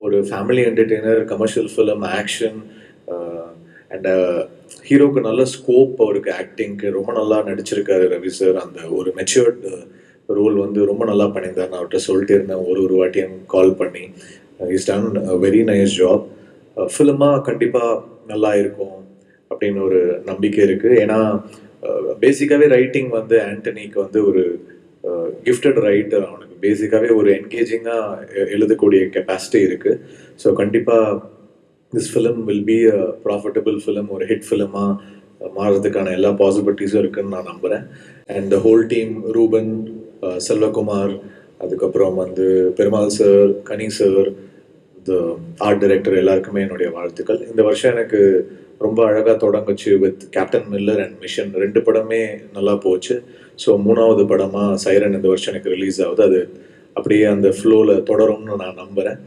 ஒரு family entertainer, commercial film, action and ஹீரோக்கு நல்ல ஸ்கோப் அவருக்கு ஆக்டிங்க்கு ரொம்ப நல்லா நடிச்சிருக்காரு ரவி சார். அந்த ஒரு மெச்சூர்டு ரோல் வந்து ரொம்ப நல்லா பண்ணியிருந்தார். நான் அவர்கிட்ட சொல்லிட்டே இருந்தேன் ஒரு வாட்டியும் கால் பண்ணி. Is done very nice job. ஃபிலிமாக கண்டிப்பாக நல்லா இருக்கும் அப்படின்னு ஒரு நம்பிக்கை இருக்குது. ஏன்னா பேசிக்காகவே ரைட்டிங் வந்து ஆண்டனிக்கு வந்து ஒரு கிஃப்டட் ரைட்டர். அவனுக்கு பேசிக்காகவே ஒரு என்கேஜிங்காக எழுதக்கூடிய கெப்பாசிட்டி இருக்குது. ஸோ கண்டிப்பாக this film will be a profitable film, ஒரு ஹிட் ஃபிலிமாக மாறுறதுக்கான எல்லா பாசிபிலிட்டிஸும் இருக்குதுன்னு நான் நம்புகிறேன். And the whole team, Ruben, Selvakumar, அதுக்கப்புறம் வந்து Perumal sir, Kani sir, the art director எல்லாருக்குமே என்னுடைய வாழ்த்துக்கள். இந்த வருஷம் எனக்கு ரொம்ப அழகாக தொடங்குச்சு with Captain Miller and Mission. 2 படமே நல்லா போச்சு. ஸோ 3வது படமாக சைரன் இந்த வருஷம் எனக்கு ரிலீஸ் ஆகுது. அது அப்படியே அந்த ஃப்ளோவில் தொடரும்னு நான் நம்புகிறேன்.